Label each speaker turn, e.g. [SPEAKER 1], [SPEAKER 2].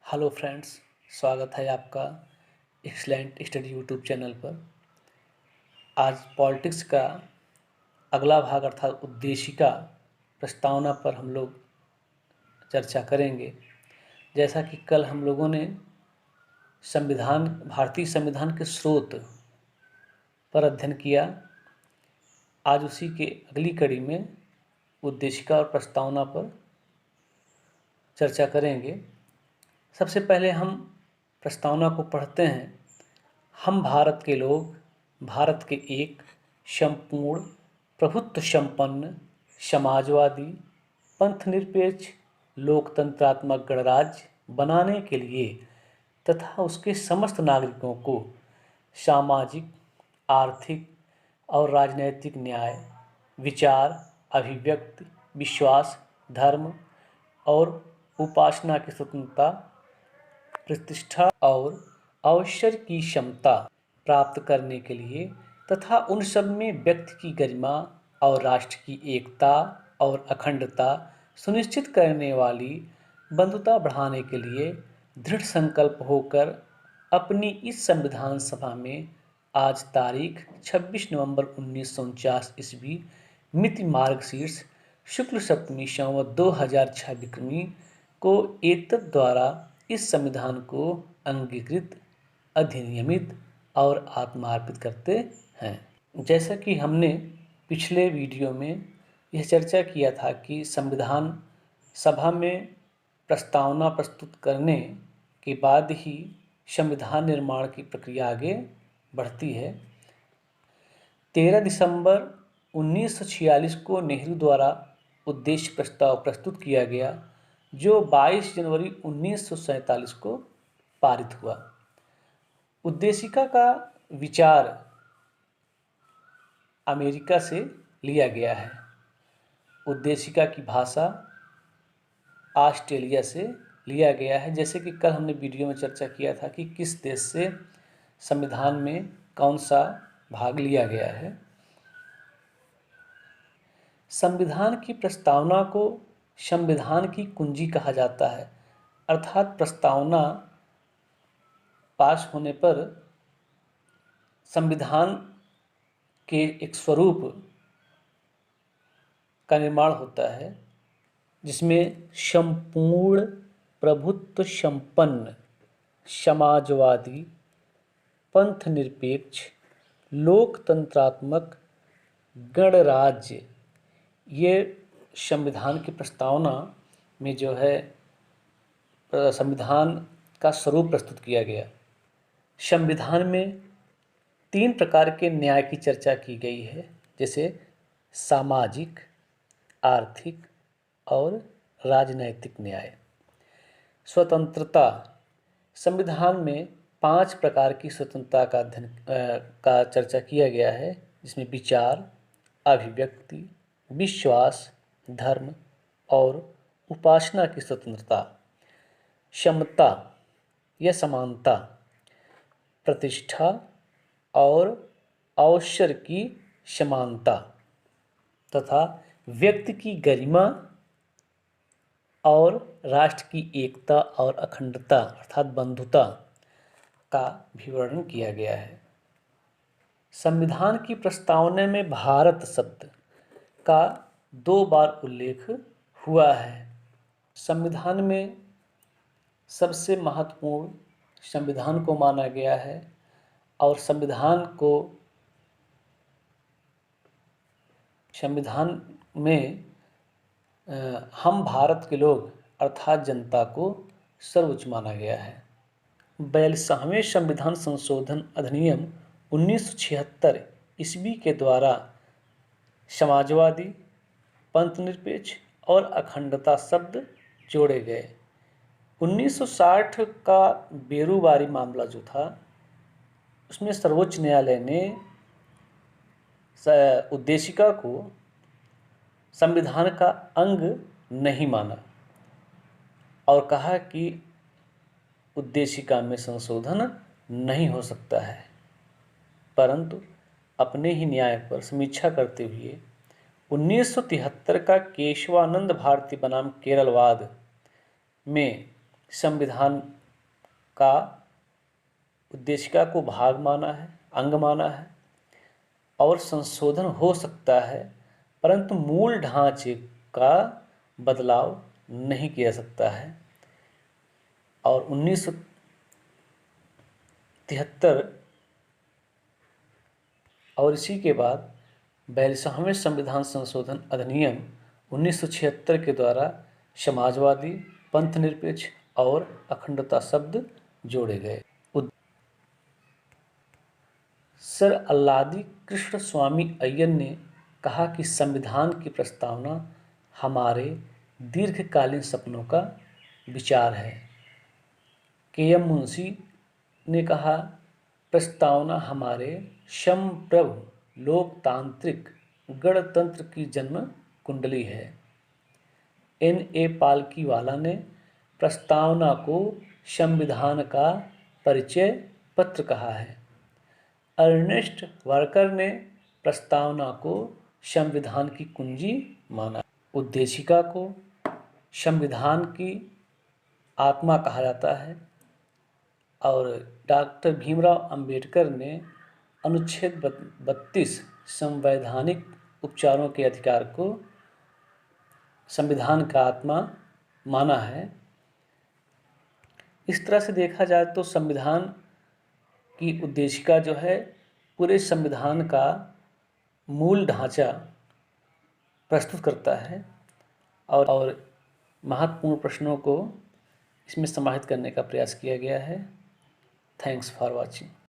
[SPEAKER 1] Hello friends, स्वागत है आपका एक्सलेंट स्टडी यूट्यूब चैनल पर। आज पॉलिटिक्स का अगला भाग अर्थात उद्देशिका प्रस्तावना पर हम लोग चर्चा करेंगे। जैसा कि कल हम लोगों ने भारतीय संविधान के स्रोत पर अध्ययन किया, आज उसी के अगली कड़ी में उद्देशिका और प्रस्तावना पर चर्चा करेंगे। सबसे पहले हम प्रस्तावना को पढ़ते हैं। हम भारत के लोग भारत के एक संपूर्ण प्रभुत्व संपन्न समाजवादी पंथनिरपेक्ष लोकतंत्रात्मक गणराज्य बनाने के लिए तथा उसके समस्त नागरिकों को सामाजिक, आर्थिक और राजनैतिक न्याय, विचार, अभिव्यक्ति, विश्वास, धर्म और उपासना की स्वतंत्रता, प्रतिष्ठा और अवसर की क्षमता प्राप्त करने के लिए तथा उन सब में व्यक्ति की गरिमा और राष्ट्र की एकता और अखंडता सुनिश्चित करने वाली बंधुता बढ़ाने के लिए दृढ़ संकल्प होकर अपनी इस संविधान सभा में आज तारीख 26 नवंबर 1949 ईस्वी मिति मार्गशीर्ष शुक्ल सप्तमी संवत 2006 विक्रमी को एतद द्वारा इस संविधान को अंगीकृत, अधिनियमित और आत्मार्पित करते हैं। जैसा कि हमने पिछले वीडियो में यह चर्चा किया था कि संविधान सभा में प्रस्तावना प्रस्तुत करने के बाद ही संविधान निर्माण की प्रक्रिया आगे बढ़ती है। 13 दिसंबर 1946 को नेहरू द्वारा उद्देश्य प्रस्ताव प्रस्तुत किया गया, जो 22 जनवरी 1947 को पारित हुआ। उद्देशिका का विचार अमेरिका से लिया गया है। उद्देशिका की भाषा ऑस्ट्रेलिया से लिया गया है। जैसे कि कल हमने वीडियो में चर्चा किया था कि किस देश से संविधान में कौन सा भाग लिया गया है। संविधान की प्रस्तावना को संविधान की कुंजी कहा जाता है, अर्थात प्रस्तावना पास होने पर संविधान के एक स्वरूप का निर्माण होता है, जिसमें संपूर्ण प्रभुत्व संपन्न समाजवादी पंथनिरपेक्ष लोकतंत्रात्मक गणराज्य, ये संविधान की प्रस्तावना में जो है संविधान का स्वरूप प्रस्तुत किया गया। संविधान में 3 प्रकार के न्याय की चर्चा की गई है, जैसे सामाजिक, आर्थिक और राजनैतिक न्याय। स्वतंत्रता, संविधान में 5 प्रकार की स्वतंत्रता का अध्ययन का चर्चा किया गया है, जिसमें विचार, अभिव्यक्ति, विश्वास, धर्म और उपासना की स्वतंत्रता। समता या समानता, प्रतिष्ठा और अवसर की समानता तथा व्यक्ति की गरिमा और राष्ट्र की एकता और अखंडता अर्थात बंधुता का भी वर्णन किया गया है। संविधान की प्रस्तावना में भारत शब्द का 2 बार उल्लेख हुआ है। संविधान में सबसे महत्वपूर्ण संविधान को माना गया है और संविधान में हम भारत के लोग अर्थात जनता को सर्वोच्च माना गया है। 42वें संविधान संशोधन अधिनियम 1976 ईस्वी के द्वारा समाजवादी, पंथनिरपेक्ष और अखंडता शब्द जोड़े गए। 1960 का बेरूबारी मामला जो था, उसमें सर्वोच्च न्यायालय ने उद्देशिका को संविधान का अंग नहीं माना और कहा कि उद्देशिका में संशोधन नहीं हो सकता है, परंतु अपने ही न्याय पर समीक्षा करते हुए 1973 का केशवानंद भारती बनाम केरलवाद में संविधान का उद्देशिका को भाग माना है, अंग माना है और संशोधन हो सकता है, परंतु मूल ढांचे का बदलाव नहीं किया जा सकता है। और 1973 और इसी के बाद 42वें संविधान संशोधन अधिनियम 1976 के द्वारा समाजवादी, पंथनिरपेक्ष और अखंडता शब्द जोड़े गए। सर अल्लादी कृष्ण स्वामी अय्यर ने कहा कि संविधान की प्रस्तावना हमारे दीर्घकालीन सपनों का विचार है। के.एम. मुंशी ने कहा, प्रस्तावना हमारे संप्रभु लोकतांत्रिक गणतंत्र की जन्म कुंडली है। N.A. पालकीवाला ने प्रस्तावना को संविधान का परिचय पत्र कहा है। अर्नेस्ट वाकर ने प्रस्तावना को संविधान की कुंजी माना। उद्देशिका को संविधान की आत्मा कहा जाता है और डॉक्टर भीमराव अंबेडकर ने अनुच्छेद 32 संवैधानिक उपचारों के अधिकार को संविधान का आत्मा माना है। इस तरह से देखा जाए तो संविधान की उद्देशिका जो है पूरे संविधान का मूल ढांचा प्रस्तुत करता है और महत्वपूर्ण प्रश्नों को इसमें समाहित करने का प्रयास किया गया है। Thanks for watching.